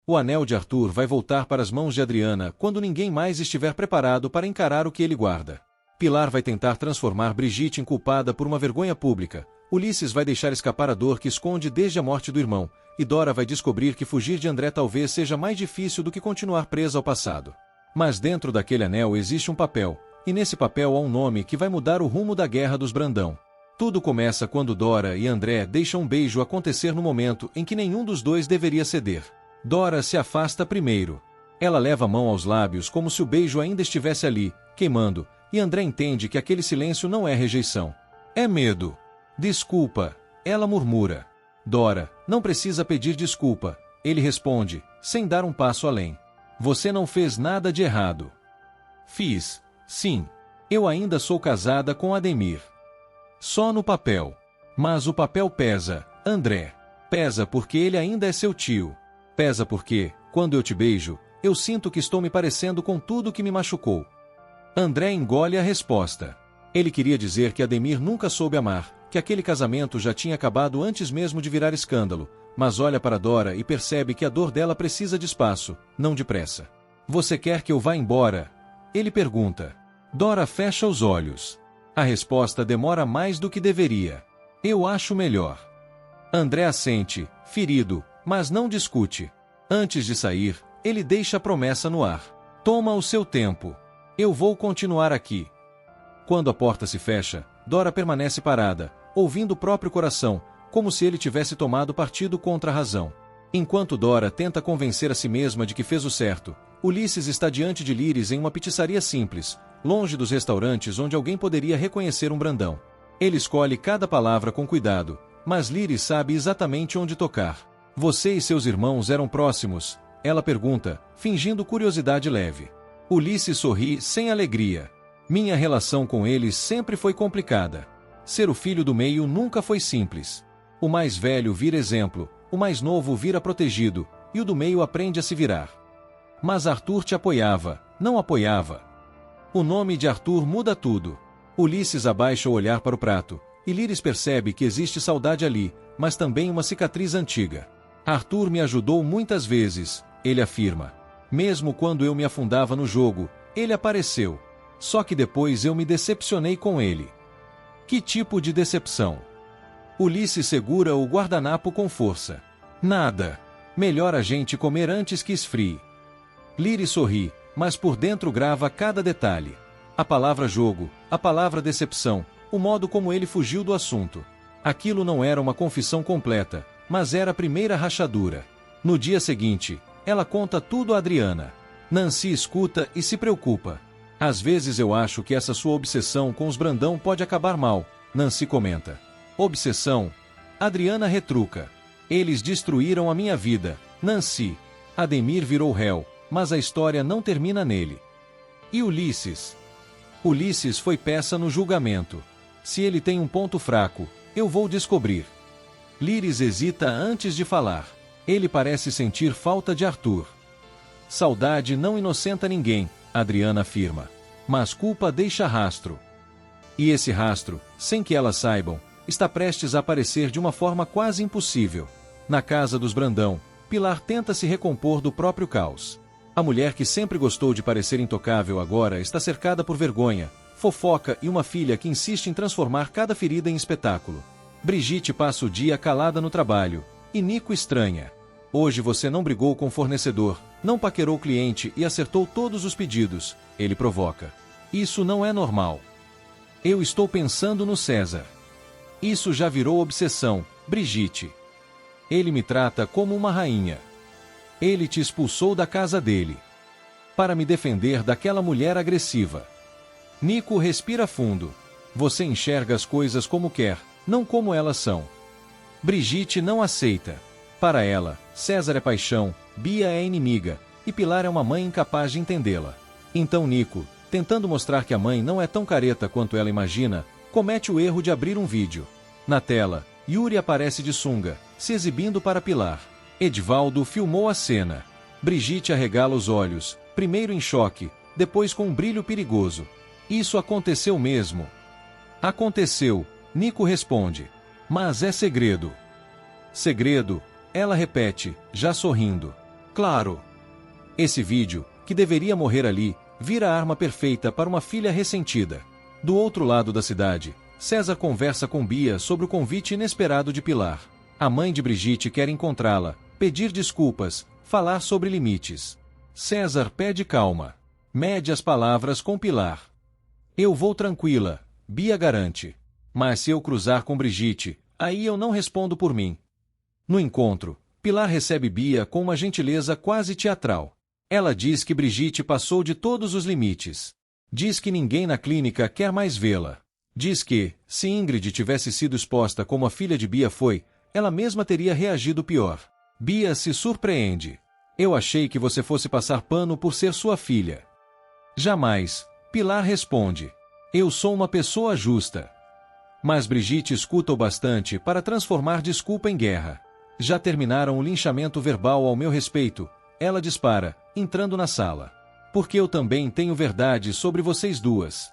O anel de Arthur vai voltar para as mãos de Adriana quando ninguém mais estiver preparado para encarar o que ele guarda. Pilar vai tentar transformar Brigitte em culpada por uma vergonha pública. Ulisses vai deixar escapar a dor que esconde desde a morte do irmão, e Dora vai descobrir que fugir de André talvez seja mais difícil do que continuar presa ao passado. Mas dentro daquele anel existe um papel, e nesse papel há um nome que vai mudar o rumo da Guerra dos Brandão. Tudo começa quando Dora e André deixam um beijo acontecer no momento em que nenhum dos dois deveria ceder. Dora se afasta primeiro. Ela leva a mão aos lábios como se o beijo ainda estivesse ali, queimando, e André entende que aquele silêncio não é rejeição. É medo. Desculpa, ela murmura. Dora, não precisa pedir desculpa, ele responde, sem dar um passo além. Você não fez nada de errado. Fiz, sim. Eu ainda sou casada com Ademir. Só no papel. Mas o papel pesa, André. Pesa porque ele ainda é seu tio. Pesa porque, quando eu te beijo, eu sinto que estou me parecendo com tudo que me machucou. André engole a resposta. Ele queria dizer que Ademir nunca soube amar, que aquele casamento já tinha acabado antes mesmo de virar escândalo, mas olha para Dora e percebe que a dor dela precisa de espaço, não de pressa. Você quer que eu vá embora? Ele pergunta. Dora fecha os olhos. A resposta demora mais do que deveria. Eu acho melhor. André assente, ferido, mas não discute. Antes de sair, ele deixa a promessa no ar. Toma o seu tempo. Eu vou continuar aqui. Quando a porta se fecha, Dora permanece parada, ouvindo o próprio coração, como se ele tivesse tomado partido contra a razão. Enquanto Dora tenta convencer a si mesma de que fez o certo, Ulisses está diante de Liris em uma pizzaria simples, longe dos restaurantes onde alguém poderia reconhecer um Brandão. Ele escolhe cada palavra com cuidado, mas Liris sabe exatamente onde tocar. Você e seus irmãos eram próximos? Ela pergunta, fingindo curiosidade leve. Ulisses sorri sem alegria. Minha relação com eles sempre foi complicada. Ser o filho do meio nunca foi simples. O mais velho vira exemplo, o mais novo vira protegido, e o do meio aprende a se virar. Mas Arthur te apoiava, não apoiava. O nome de Arthur muda tudo. Ulisses abaixa o olhar para o prato, e Liris percebe que existe saudade ali, mas também uma cicatriz antiga. Arthur me ajudou muitas vezes, ele afirma. Mesmo quando eu me afundava no jogo, ele apareceu. Só que depois eu me decepcionei com ele. Que tipo de decepção? Ulisses segura o guardanapo com força. Nada. Melhor a gente comer antes que esfrie. Liris sorri, mas por dentro grava cada detalhe. A palavra jogo, a palavra decepção, o modo como ele fugiu do assunto. Aquilo não era uma confissão completa, mas era a primeira rachadura. No dia seguinte, ela conta tudo a Adriana. Nancy escuta e se preocupa. Às vezes eu acho que essa sua obsessão com os Brandão pode acabar mal, Nancy comenta. Obsessão? Adriana retruca. Eles destruíram a minha vida, Nancy. Ademir virou réu, mas a história não termina nele. E Ulisses? Ulisses foi peça no julgamento. Se ele tem um ponto fraco, eu vou descobrir. Liris hesita antes de falar. Ele parece sentir falta de Arthur. Saudade não inocenta ninguém, Adriana afirma. Mas culpa deixa rastro. E esse rastro, sem que elas saibam, está prestes a aparecer de uma forma quase impossível. Na casa dos Brandão, Pilar tenta se recompor do próprio caos. A mulher que sempre gostou de parecer intocável agora está cercada por vergonha, fofoca e uma filha que insiste em transformar cada ferida em espetáculo. Brigitte passa o dia calada no trabalho, e Nico estranha. Hoje você não brigou com o fornecedor, não paquerou o cliente e acertou todos os pedidos, ele provoca. Isso não é normal. Eu estou pensando no César. Isso já virou obsessão, Brigitte. Ele me trata como uma rainha. Ele te expulsou da casa dele. Para me defender daquela mulher agressiva. Nico respira fundo. Você enxerga as coisas como quer, não como elas são. Brigitte não aceita. Para ela, César é paixão, Bia é inimiga, e Pilar é uma mãe incapaz de entendê-la. Então Nico, tentando mostrar que a mãe não é tão careta quanto ela imagina, comete o erro de abrir um vídeo. Na tela, Yuri aparece de sunga, se exibindo para Pilar. Edvaldo filmou a cena. Brigitte arregala os olhos, primeiro em choque, depois com um brilho perigoso. Isso aconteceu mesmo. Aconteceu, Nico responde. Mas é segredo. Segredo, ela repete, já sorrindo. Claro. Esse vídeo, que deveria morrer ali, vira a arma perfeita para uma filha ressentida. Do outro lado da cidade, César conversa com Bia sobre o convite inesperado de Pilar. A mãe de Brigitte quer encontrá-la, pedir desculpas, falar sobre limites. César pede calma. Mede as palavras com Pilar. Eu vou tranquila, Bia garante. Mas se eu cruzar com Brigitte, aí eu não respondo por mim. No encontro, Pilar recebe Bia com uma gentileza quase teatral. Ela diz que Brigitte passou de todos os limites. Diz que ninguém na clínica quer mais vê-la. Diz que, se Ingrid tivesse sido exposta como a filha de Bia foi, ela mesma teria reagido pior. Bia se surpreende. Eu achei que você fosse passar pano por ser sua filha. Jamais, Pilar responde. Eu sou uma pessoa justa. Mas Brigitte escuta o bastante para transformar desculpa em guerra. Já terminaram o linchamento verbal ao meu respeito, ela dispara, entrando na sala. Porque eu também tenho verdade sobre vocês duas.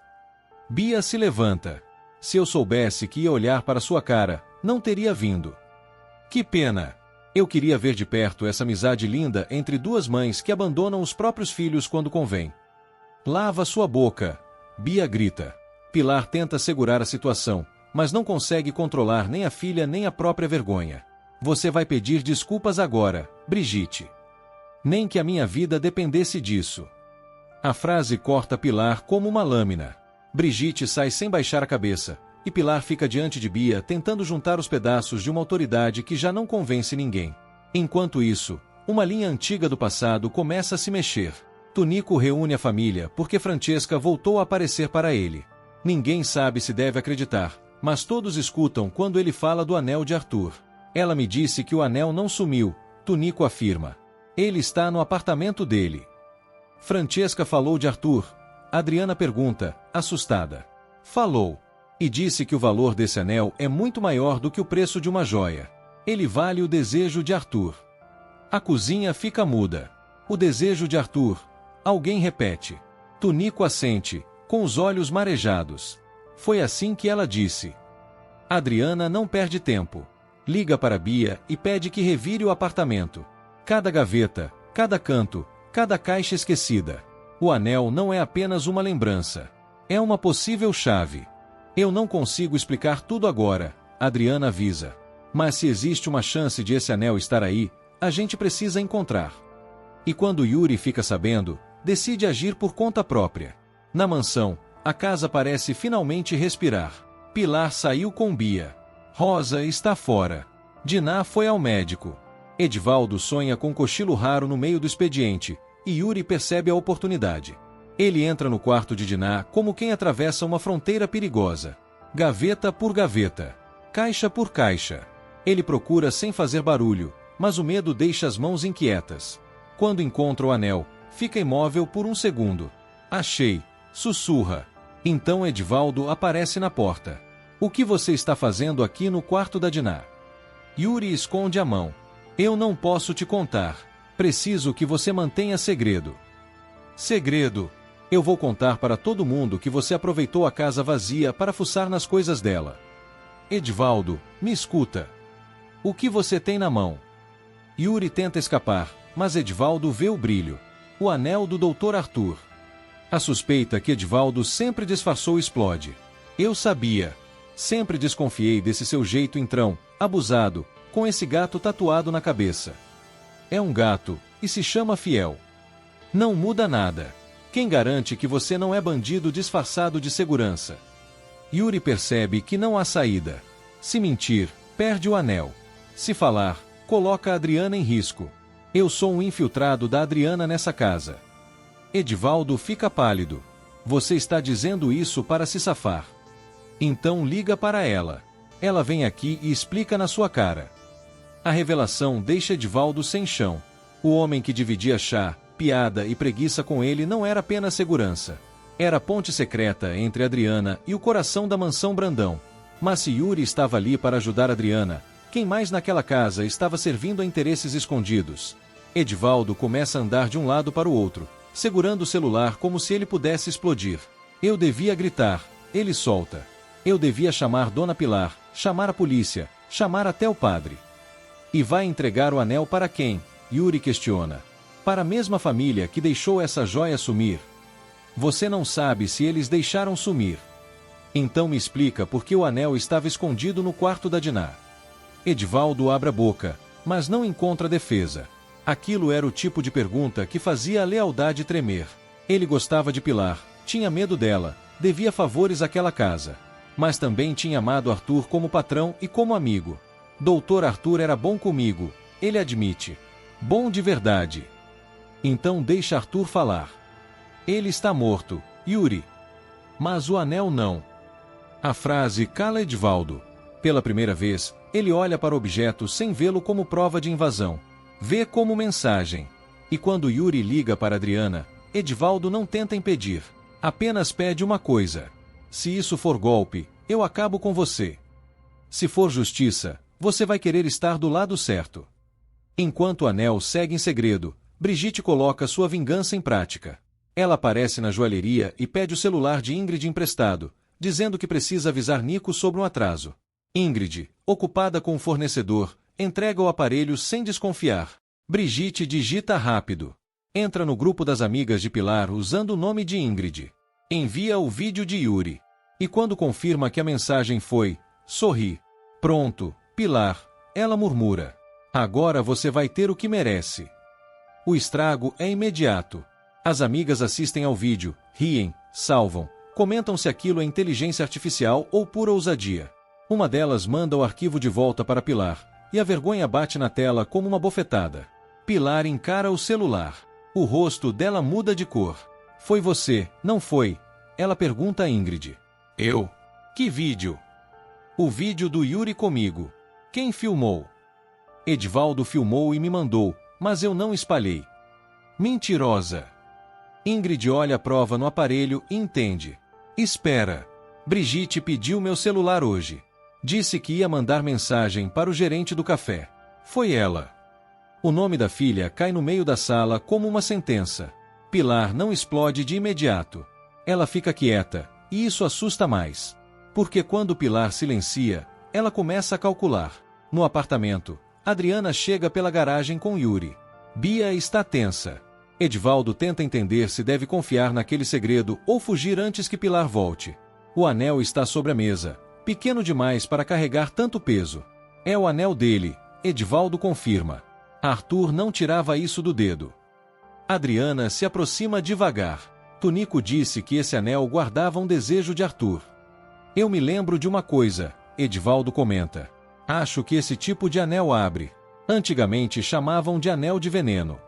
Bia se levanta. Se eu soubesse que ia olhar para sua cara, não teria vindo. Que pena! Eu queria ver de perto essa amizade linda entre duas mães que abandonam os próprios filhos quando convém. Lava sua boca! Bia grita. Pilar tenta segurar a situação, mas não consegue controlar nem a filha nem a própria vergonha. Você vai pedir desculpas agora, Brigitte. Nem que a minha vida dependesse disso. A frase corta Pilar como uma lâmina. Brigitte sai sem baixar a cabeça, e Pilar fica diante de Bia tentando juntar os pedaços de uma autoridade que já não convence ninguém. Enquanto isso, uma linha antiga do passado começa a se mexer. Tunico reúne a família porque Francesca voltou a aparecer para ele. Ninguém sabe se deve acreditar, mas todos escutam quando ele fala do anel de Arthur. Ela me disse que o anel não sumiu, Tunico afirma. Ele está no apartamento dele. Francesca falou de Arthur. Adriana pergunta, assustada. Falou. E disse que o valor desse anel é muito maior do que o preço de uma joia. Ele vale o desejo de Arthur. A cozinha fica muda. O desejo de Arthur. Alguém repete. Tunico assente, com os olhos marejados. Foi assim que ela disse. Adriana não perde tempo. Liga para Bia e pede que revire o apartamento. Cada gaveta, cada canto, cada caixa esquecida. O anel não é apenas uma lembrança. É uma possível chave. Eu não consigo explicar tudo agora, Adriana avisa. Mas se existe uma chance de esse anel estar aí, a gente precisa encontrar. E quando Yuri fica sabendo, decide agir por conta própria. Na mansão, a casa parece finalmente respirar. Pilar saiu com Bia. Rosa está fora. Diná foi ao médico. Edivaldo sonha com um cochilo raro no meio do expediente, e Yuri percebe a oportunidade. Ele entra no quarto de Diná como quem atravessa uma fronteira perigosa. Gaveta por gaveta. Caixa por caixa. Ele procura sem fazer barulho, mas o medo deixa as mãos inquietas. Quando encontra o anel, fica imóvel por um segundo. Achei, sussurra. Então Edivaldo aparece na porta. O que você está fazendo aqui no quarto da Diná? Yuri esconde a mão. Eu não posso te contar. Preciso que você mantenha segredo. Segredo? Eu vou contar para todo mundo que você aproveitou a casa vazia para fuçar nas coisas dela. Edivaldo, me escuta. O que você tem na mão? Yuri tenta escapar, mas Edivaldo vê o brilho. O anel do Dr. Arthur. A suspeita que Edivaldo sempre disfarçou explode. Eu sabia. Sempre desconfiei desse seu jeito entrão, abusado, com esse gato tatuado na cabeça. É um gato, e se chama Fiel. Não muda nada. Quem garante que você não é bandido disfarçado de segurança? Yuri percebe que não há saída. Se mentir, perde o anel. Se falar, coloca a Adriana em risco. Eu sou um infiltrado da Adriana nessa casa. Edivaldo fica pálido. Você está dizendo isso para se safar. Então liga para ela. Ela vem aqui e explica na sua cara. A revelação deixa Edivaldo sem chão. O homem que dividia chá, piada e preguiça com ele não era apenas segurança. Era a ponte secreta entre Adriana e o coração da mansão Brandão. Mas se Yuri estava ali para ajudar Adriana, quem mais naquela casa estava servindo a interesses escondidos? Edivaldo começa a andar de um lado para o outro, segurando o celular como se ele pudesse explodir. Eu devia gritar, ele solta. Eu devia chamar Dona Pilar, chamar a polícia, chamar até o padre. E vai entregar o anel para quem? Yuri questiona. Para a mesma família que deixou essa joia sumir. Você não sabe se eles deixaram sumir. Então me explica por que o anel estava escondido no quarto da Diná. Edivaldo abre a boca, mas não encontra defesa. Aquilo era o tipo de pergunta que fazia a lealdade tremer. Ele gostava de Pilar, tinha medo dela, devia favores àquela casa. Mas também tinha amado Arthur como patrão e como amigo. Doutor Arthur era bom comigo, ele admite. Bom de verdade. Então deixa Arthur falar. Ele está morto, Yuri. Mas o anel não. A frase cala Edivaldo. Pela primeira vez, ele olha para o objeto sem vê-lo como prova de invasão. Vê como mensagem. E quando Yuri liga para Adriana, Edivaldo não tenta impedir. Apenas pede uma coisa. Se isso for golpe, eu acabo com você. Se for justiça, você vai querer estar do lado certo. Enquanto o anel segue em segredo, Brigitte coloca sua vingança em prática. Ela aparece na joalheria e pede o celular de Ingrid emprestado, dizendo que precisa avisar Nico sobre um atraso. Ingrid, ocupada com o fornecedor, entrega o aparelho sem desconfiar. Brigitte digita rápido. Entra no grupo das amigas de Pilar usando o nome de Ingrid. Envia o vídeo de Yuri. E quando confirma que a mensagem foi, sorri. Pronto, Pilar, ela murmura. Agora você vai ter o que merece. O estrago é imediato. As amigas assistem ao vídeo, riem, salvam, comentam se aquilo é inteligência artificial ou pura ousadia. Uma delas manda o arquivo de volta para Pilar, e a vergonha bate na tela como uma bofetada. Pilar encara o celular. O rosto dela muda de cor. Foi você, não foi? Ela pergunta a Ingrid. Eu? Que vídeo? O vídeo do Yuri comigo. Quem filmou? Edivaldo filmou e me mandou, mas eu não espalhei. Mentirosa. Ingrid olha a prova no aparelho e entende. Espera. Brigitte pediu meu celular hoje. Disse que ia mandar mensagem para o gerente do café. Foi ela. O nome da filha cai no meio da sala como uma sentença. Pilar não explode de imediato. Ela fica quieta, e isso assusta mais. Porque quando Pilar silencia, ela começa a calcular. No apartamento, Adriana chega pela garagem com Yuri. Bia está tensa. Edivaldo tenta entender se deve confiar naquele segredo ou fugir antes que Pilar volte. O anel está sobre a mesa, pequeno demais para carregar tanto peso. É o anel dele, Edivaldo confirma. Arthur não tirava isso do dedo. Adriana se aproxima devagar. Tunico disse que esse anel guardava um desejo de Arthur. Eu me lembro de uma coisa, Edivaldo comenta. Acho que esse tipo de anel abre. Antigamente chamavam de anel de veneno.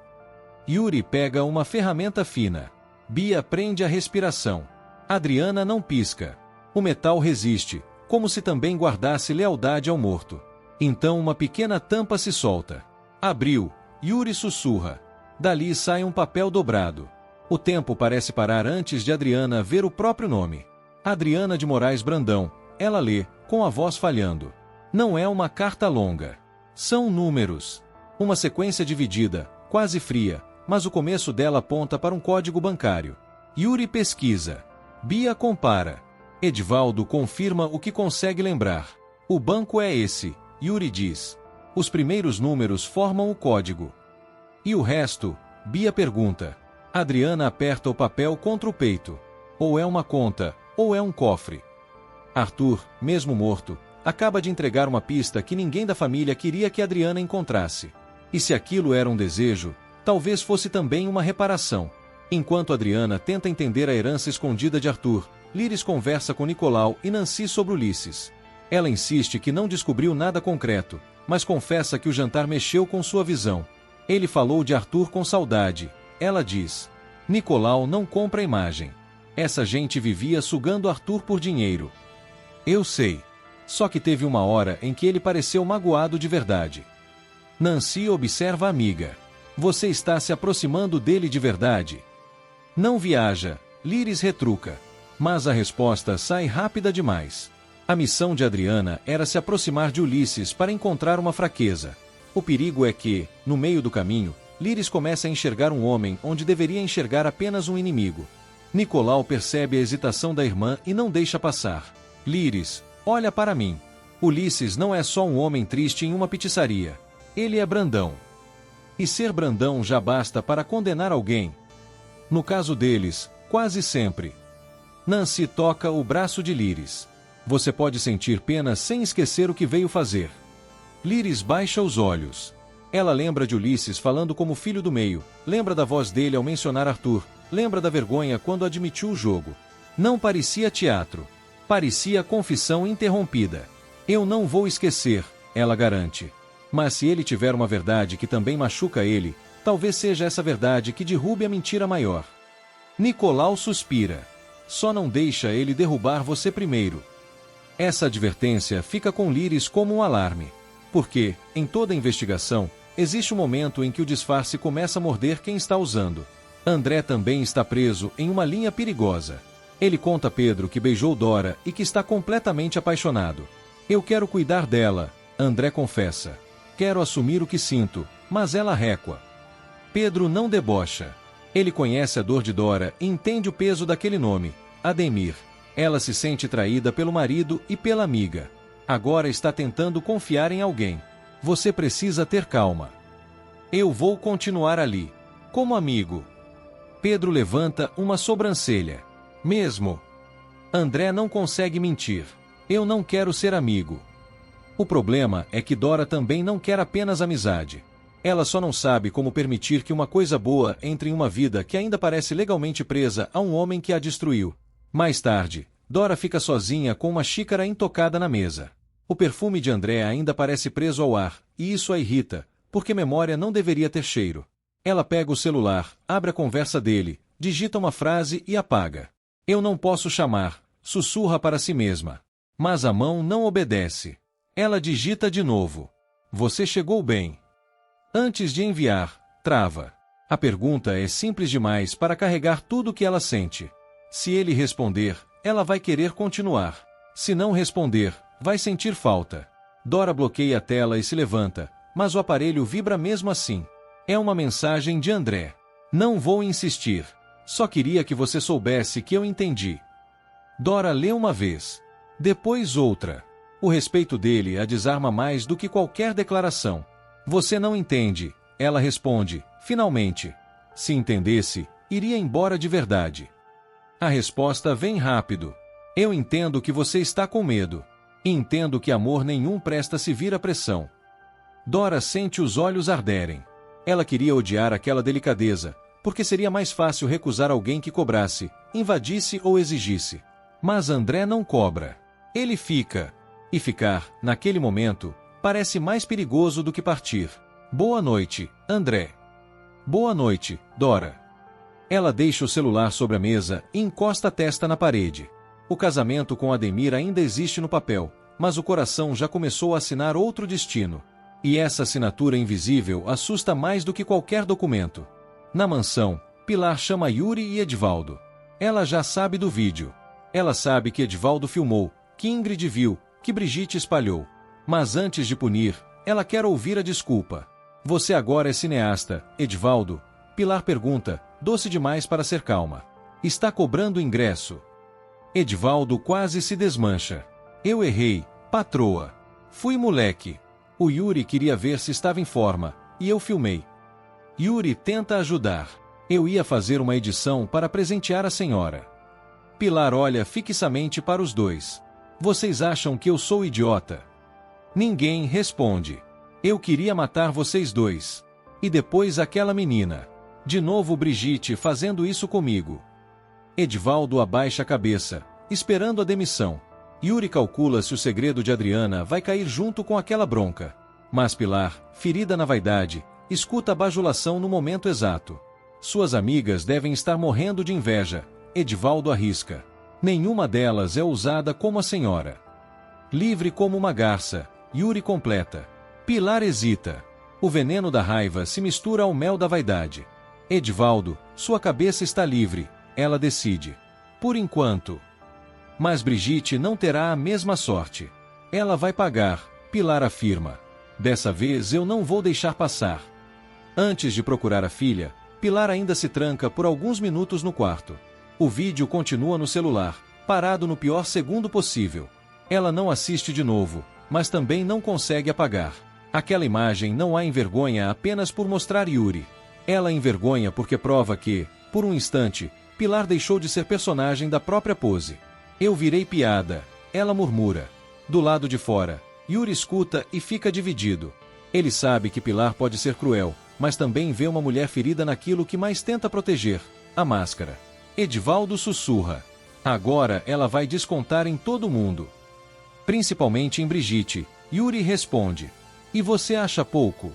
Yuri pega uma ferramenta fina. Bia prende a respiração. Adriana não pisca. O metal resiste, como se também guardasse lealdade ao morto. Então uma pequena tampa se solta. Abriu. Yuri sussurra. Dali sai um papel dobrado. O tempo parece parar antes de Adriana ver o próprio nome. Adriana de Moraes Brandão. Ela lê, com a voz falhando. Não é uma carta longa. São números. Uma sequência dividida, quase fria, mas o começo dela aponta para um código bancário. Yuri pesquisa. Bia compara. Edivaldo confirma o que consegue lembrar. O banco é esse, Yuri diz. Os primeiros números formam o código. E o resto? Bia pergunta. Adriana aperta o papel contra o peito. Ou é uma conta, ou é um cofre. Arthur, mesmo morto, acaba de entregar uma pista que ninguém da família queria que Adriana encontrasse. E se aquilo era um desejo, talvez fosse também uma reparação. Enquanto Adriana tenta entender a herança escondida de Arthur, Liris conversa com Nicolau e Nancy sobre Ulisses. Ela insiste que não descobriu nada concreto, mas confessa que o jantar mexeu com sua visão. Ele falou de Arthur com saudade. Ela diz. Nicolau não compra a imagem. Essa gente vivia sugando Arthur por dinheiro. Eu sei. Só que teve uma hora em que ele pareceu magoado de verdade. Nancy observa a amiga. Você está se aproximando dele de verdade? Não viaja, Liris retruca. Mas a resposta sai rápida demais. A missão de Adriana era se aproximar de Ulisses para encontrar uma fraqueza. O perigo é que, no meio do caminho, Liris começa a enxergar um homem onde deveria enxergar apenas um inimigo. Nicolau percebe a hesitação da irmã e não deixa passar. Liris, olha para mim. Ulisses não é só um homem triste em uma petiçaria. Ele é Brandão. E ser brandão já basta para condenar alguém. No caso deles, quase sempre. Nancy toca o braço de Liris. Você pode sentir pena sem esquecer o que veio fazer. Liris baixa os olhos. Ela lembra de Ulisses falando como filho do meio, lembra da voz dele ao mencionar Arthur, lembra da vergonha quando admitiu o jogo. Não parecia teatro. Parecia confissão interrompida. Eu não vou esquecer, ela garante. Mas se ele tiver uma verdade que também machuca ele, talvez seja essa verdade que derrube a mentira maior. Nicolau suspira. Só não deixa ele derrubar você primeiro. Essa advertência fica com Liris como um alarme. Porque, em toda investigação, existe um momento em que o disfarce começa a morder quem está usando. André também está preso em uma linha perigosa. Ele conta a Pedro que beijou Dora e que está completamente apaixonado. Eu quero cuidar dela, André confessa. Quero assumir o que sinto, mas ela recua. Pedro não debocha. Ele conhece a dor de Dora e entende o peso daquele nome, Ademir. Ela se sente traída pelo marido e pela amiga. Agora está tentando confiar em alguém. Você precisa ter calma. Eu vou continuar ali. Como amigo. Pedro levanta uma sobrancelha. Mesmo. André não consegue mentir. Eu não quero ser amigo. O problema é que Dora também não quer apenas amizade. Ela só não sabe como permitir que uma coisa boa entre em uma vida que ainda parece legalmente presa a um homem que a destruiu. Mais tarde, Dora fica sozinha com uma xícara intocada na mesa. O perfume de André ainda parece preso ao ar, e isso a irrita, porque memória não deveria ter cheiro. Ela pega o celular, abre a conversa dele, digita uma frase e apaga. Eu não posso chamar, sussurra para si mesma. Mas a mão não obedece. Ela digita de novo. Você chegou bem. Antes de enviar, trava. A pergunta é simples demais para carregar tudo o que ela sente. Se ele responder, ela vai querer continuar. Se não responder, vai sentir falta. Dora bloqueia a tela e se levanta, mas o aparelho vibra mesmo assim. É uma mensagem de André. Não vou insistir. Só queria que você soubesse que eu entendi. Dora lê uma vez. Depois outra. O respeito dele a desarma mais do que qualquer declaração. Você não entende, ela responde, finalmente. Se entendesse, iria embora de verdade. A resposta vem rápido. Eu entendo que você está com medo. E entendo que amor nenhum presta se vir à pressão. Dora sente os olhos arderem. Ela queria odiar aquela delicadeza, porque seria mais fácil recusar alguém que cobrasse, invadisse ou exigisse. Mas André não cobra. Ele fica. E ficar, naquele momento, parece mais perigoso do que partir. Boa noite, André. Boa noite, Dora. Ela deixa o celular sobre a mesa e encosta a testa na parede. O casamento com Ademir ainda existe no papel, mas o coração já começou a assinar outro destino. E essa assinatura invisível assusta mais do que qualquer documento. Na mansão, Pilar chama Yuri e Edivaldo. Ela já sabe do vídeo. Ela sabe que Edivaldo filmou, que Ingrid viu, que Brigitte espalhou. Mas antes de punir, ela quer ouvir a desculpa. Você agora é cineasta, Edivaldo? Pilar pergunta, doce demais para ser calma. Está cobrando ingresso. Edivaldo quase se desmancha. Eu errei, patroa. Fui moleque. O Yuri queria ver se estava em forma, e eu filmei. Yuri tenta ajudar. Eu ia fazer uma edição para presentear a senhora. Pilar olha fixamente para os dois. Vocês acham que eu sou idiota? Ninguém responde. Eu queria matar vocês dois. E depois aquela menina. De novo Brigitte fazendo isso comigo. Edivaldo abaixa a cabeça, esperando a demissão. Yuri calcula se o segredo de Adriana vai cair junto com aquela bronca. Mas Pilar, ferida na vaidade, escuta a bajulação no momento exato. Suas amigas devem estar morrendo de inveja. Edivaldo arrisca. Nenhuma delas é ousada como a senhora. Livre como uma garça, Yuri completa. Pilar hesita. O veneno da raiva se mistura ao mel da vaidade. Edivaldo, sua cabeça está livre, ela decide. Por enquanto. Mas Brigitte não terá a mesma sorte. Ela vai pagar, Pilar afirma. Dessa vez eu não vou deixar passar. Antes de procurar a filha, Pilar ainda se tranca por alguns minutos no quarto. O vídeo continua no celular, parado no pior segundo possível. Ela não assiste de novo, mas também não consegue apagar. Aquela imagem não a envergonha apenas por mostrar Yuri. Ela a envergonha porque prova que, por um instante, Pilar deixou de ser personagem da própria pose. Eu virei piada, ela murmura. Do lado de fora, Yuri escuta e fica dividido. Ele sabe que Pilar pode ser cruel, mas também vê uma mulher ferida naquilo que mais tenta proteger, a máscara. Edivaldo sussurra. Agora ela vai descontar em todo mundo. Principalmente em Brigitte. Yuri responde. E você acha pouco?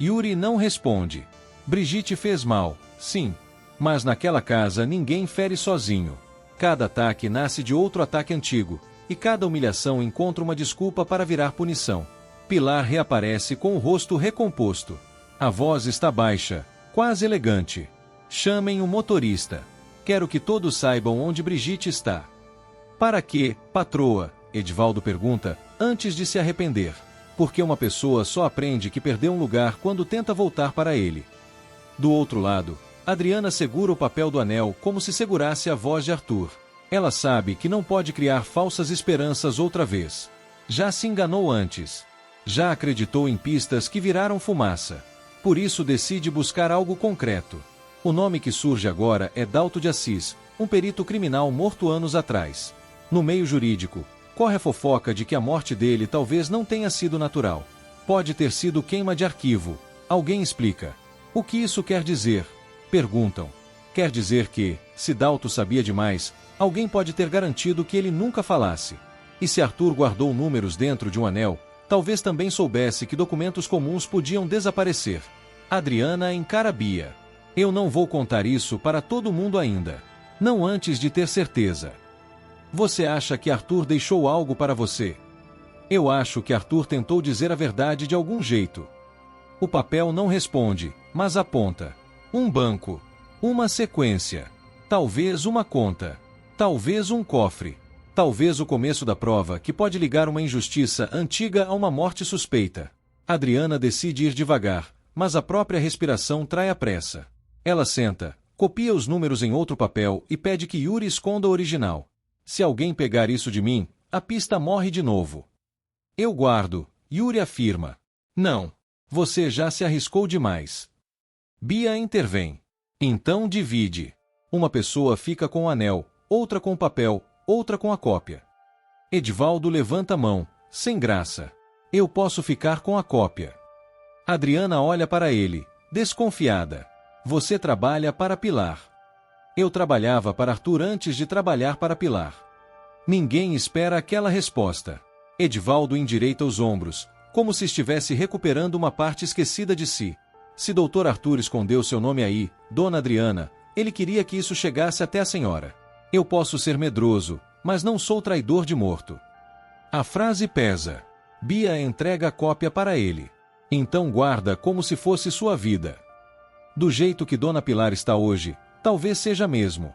Yuri não responde. Brigitte fez mal, sim. Mas naquela casa ninguém fere sozinho. Cada ataque nasce de outro ataque antigo, e cada humilhação encontra uma desculpa para virar punição. Pilar reaparece com o rosto recomposto. A voz está baixa, quase elegante. Chamem o motorista. Quero que todos saibam onde Brigitte está. Para quê, patroa? Edivaldo pergunta, antes de se arrepender. Porque uma pessoa só aprende que perdeu um lugar quando tenta voltar para ele. Do outro lado, Adriana segura o papel do anel como se segurasse a voz de Arthur. Ela sabe que não pode criar falsas esperanças outra vez. Já se enganou antes. Já acreditou em pistas que viraram fumaça. Por isso decide buscar algo concreto. O nome que surge agora é Dalto de Assis, um perito criminal morto anos atrás. No meio jurídico, corre a fofoca de que a morte dele talvez não tenha sido natural. Pode ter sido queima de arquivo. Alguém explica. O que isso quer dizer? Perguntam. Quer dizer que, se Dalto sabia demais, alguém pode ter garantido que ele nunca falasse. E se Arthur guardou números dentro de um anel, talvez também soubesse que documentos comuns podiam desaparecer. Adriana encara Bia. Eu não vou contar isso para todo mundo ainda. Não antes de ter certeza. Você acha que Arthur deixou algo para você? Eu acho que Arthur tentou dizer a verdade de algum jeito. O papel não responde, mas aponta. Um banco. Uma sequência. Talvez uma conta. Talvez um cofre. Talvez o começo da prova que pode ligar uma injustiça antiga a uma morte suspeita. Adriana decide ir devagar, mas a própria respiração trai a pressa. Ela senta, copia os números em outro papel e pede que Yuri esconda o original. Se alguém pegar isso de mim, a pista morre de novo. Eu guardo, Yuri afirma. Não. Você já se arriscou demais. Bia intervém. Então divide. Uma pessoa fica com o anel, outra com o papel, outra com a cópia. Edivaldo levanta a mão, sem graça. Eu posso ficar com a cópia. Adriana olha para ele, desconfiada. Você trabalha para Pilar. Eu trabalhava para Arthur antes de trabalhar para Pilar. Ninguém espera aquela resposta. Edivaldo endireita os ombros, como se estivesse recuperando uma parte esquecida de si. Se Dr. Arthur escondeu seu nome aí, Dona Adriana, ele queria que isso chegasse até a senhora. Eu posso ser medroso, mas não sou traidor de morto. A frase pesa. Bia entrega a cópia para ele. Então guarda como se fosse sua vida. Do jeito que Dona Pilar está hoje, talvez seja mesmo.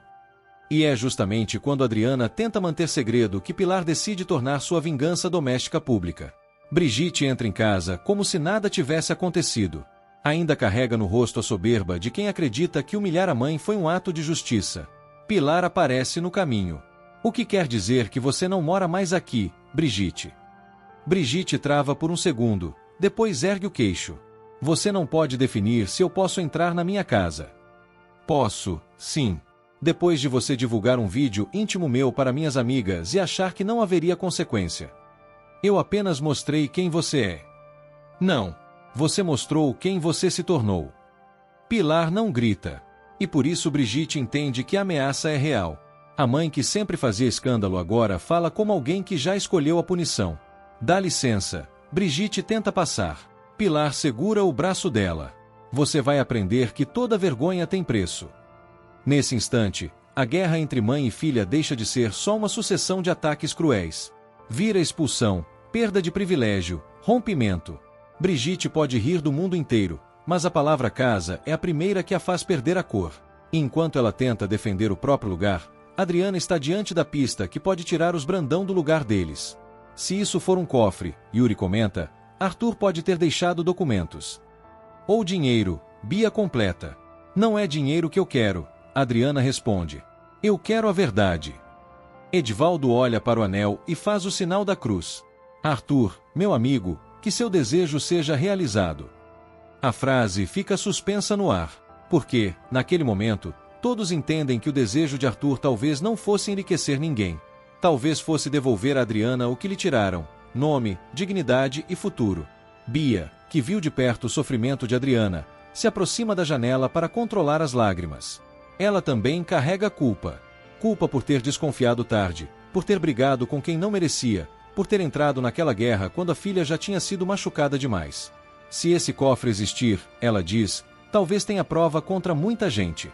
E é justamente quando Adriana tenta manter segredo que Pilar decide tornar sua vingança doméstica pública. Brigitte entra em casa como se nada tivesse acontecido. Ainda carrega no rosto a soberba de quem acredita que humilhar a mãe foi um ato de justiça. Pilar aparece no caminho. O que quer dizer que você não mora mais aqui, Brigitte? Brigitte trava por um segundo, depois ergue o queixo. Você não pode definir se eu posso entrar na minha casa. Posso, sim. Depois de você divulgar um vídeo íntimo meu para minhas amigas e achar que não haveria consequência. Eu apenas mostrei quem você é. Não. Você mostrou quem você se tornou. Pilar não grita. E por isso Brigitte entende que a ameaça é real. A mãe que sempre fazia escândalo agora fala como alguém que já escolheu a punição. Dá licença. Brigitte tenta passar. Pilar segura o braço dela. Você vai aprender que toda vergonha tem preço. Nesse instante, a guerra entre mãe e filha deixa de ser só uma sucessão de ataques cruéis. Vira expulsão, perda de privilégio, rompimento. Brigitte pode rir do mundo inteiro, mas a palavra casa é a primeira que a faz perder a cor. E enquanto ela tenta defender o próprio lugar, Adriana está diante da pista que pode tirar os Brandão do lugar deles. Se isso for um cofre, Yuri comenta, Arthur pode ter deixado documentos. Ou dinheiro, Bia completa. Não é dinheiro que eu quero, Adriana responde. Eu quero a verdade. Edivaldo olha para o anel e faz o sinal da cruz. Arthur, meu amigo, que seu desejo seja realizado. A frase fica suspensa no ar, porque, naquele momento, todos entendem que o desejo de Arthur talvez não fosse enriquecer ninguém. Talvez fosse devolver a Adriana o que lhe tiraram: nome, dignidade e futuro. Bia, que viu de perto o sofrimento de Adriana, se aproxima da janela para controlar as lágrimas. Ela também carrega culpa. Culpa por ter desconfiado tarde, por ter brigado com quem não merecia, por ter entrado naquela guerra quando a filha já tinha sido machucada demais. Se esse cofre existir, ela diz, talvez tenha prova contra muita gente.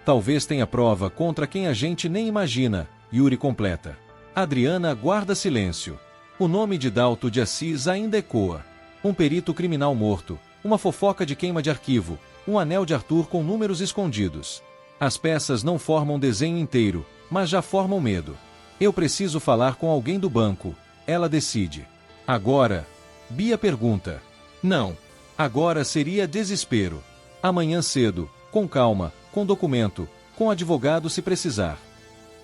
Talvez tenha prova contra quem a gente nem imagina, Yuri completa. Adriana guarda silêncio. O nome de Dalto de Assis ainda ecoa. Um perito criminal morto, uma fofoca de queima de arquivo, um anel de Arthur com números escondidos. As peças não formam desenho inteiro, mas já formam medo. Eu preciso falar com alguém do banco. Ela decide. Agora? Bia pergunta. Não. Agora seria desespero. Amanhã cedo, com calma, com documento, com advogado se precisar.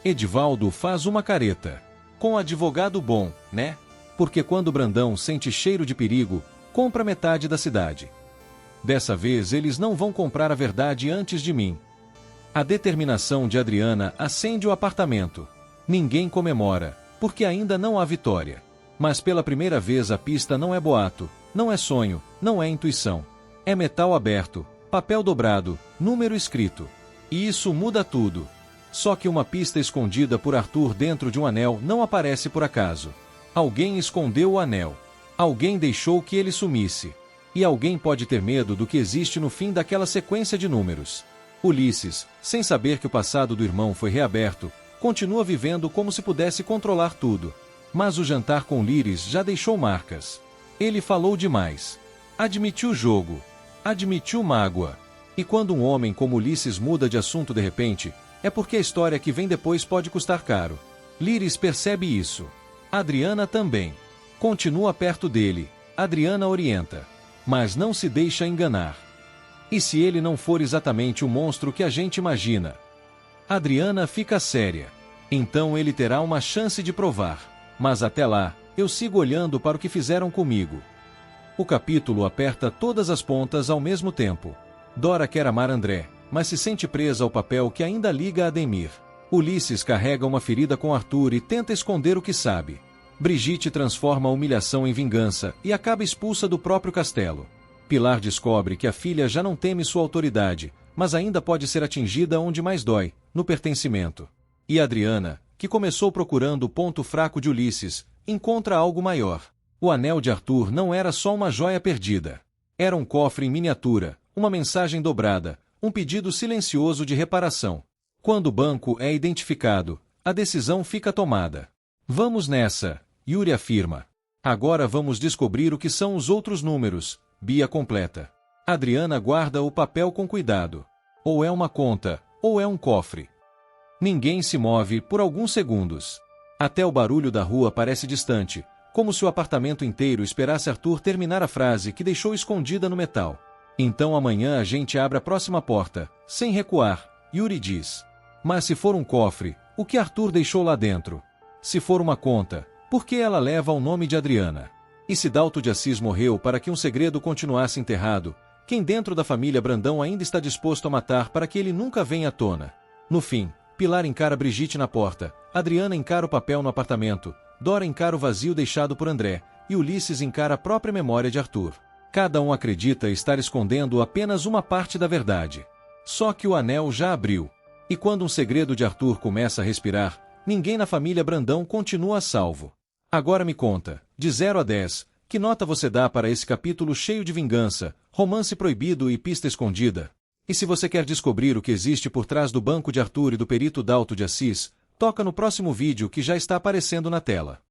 Edivaldo faz uma careta. Com advogado bom, né? Porque quando Brandão sente cheiro de perigo, compra metade da cidade. Dessa vez eles não vão comprar a verdade antes de mim. A determinação de Adriana acende o apartamento. Ninguém comemora, porque ainda não há vitória. Mas pela primeira vez a pista não é boato, não é sonho, não é intuição. É metal aberto, papel dobrado, número escrito. E isso muda tudo. Só que uma pista escondida por Arthur dentro de um anel não aparece por acaso. Alguém escondeu o anel. Alguém deixou que ele sumisse. E alguém pode ter medo do que existe no fim daquela sequência de números. Ulisses, sem saber que o passado do irmão foi reaberto, continua vivendo como se pudesse controlar tudo. Mas o jantar com Líris já deixou marcas. Ele falou demais. Admitiu jogo. Admitiu mágoa. E quando um homem como Ulisses muda de assunto de repente, é porque a história que vem depois pode custar caro. Líris percebe isso. Adriana também. Continua perto dele. Adriana orienta. Mas não se deixa enganar. E se ele não for exatamente o monstro que a gente imagina? Adriana fica séria. Então ele terá uma chance de provar. Mas até lá, eu sigo olhando para o que fizeram comigo. O capítulo aperta todas as pontas ao mesmo tempo. Dora quer amar André, mas se sente presa ao papel que ainda liga a Ademir. Ulisses carrega uma ferida com Arthur e tenta esconder o que sabe. Brigitte transforma a humilhação em vingança e acaba expulsa do próprio castelo. Pilar descobre que a filha já não teme sua autoridade, mas ainda pode ser atingida onde mais dói, no pertencimento. E Adriana, que começou procurando o ponto fraco de Ulisses, encontra algo maior. O anel de Arthur não era só uma joia perdida. Era um cofre em miniatura, uma mensagem dobrada, um pedido silencioso de reparação. Quando o banco é identificado, a decisão fica tomada. Vamos nessa, Yuri afirma. Agora vamos descobrir o que são os outros números, Bia completa. Adriana guarda o papel com cuidado. Ou é uma conta, ou é um cofre. Ninguém se move por alguns segundos. Até o barulho da rua parece distante, como se o apartamento inteiro esperasse Arthur terminar a frase que deixou escondida no metal. Então amanhã a gente abre a próxima porta, sem recuar, Yuri diz. Mas se for um cofre, o que Arthur deixou lá dentro? Se for uma conta, por que ela leva o nome de Adriana? E se Dalto de Assis morreu para que um segredo continuasse enterrado, quem dentro da família Brandão ainda está disposto a matar para que ele nunca venha à tona? No fim, Pilar encara Brigitte na porta, Adriana encara o papel no apartamento, Dora encara o vazio deixado por André, e Ulisses encara a própria memória de Arthur. Cada um acredita estar escondendo apenas uma parte da verdade. Só que o anel já abriu. E quando um segredo de Arthur começa a respirar, ninguém na família Brandão continua a salvo. Agora me conta, de 0 a 10, que nota você dá para esse capítulo cheio de vingança, romance proibido e pista escondida? E se você quer descobrir o que existe por trás do banco de Arthur e do perito Dalto de Assis, toca no próximo vídeo que já está aparecendo na tela.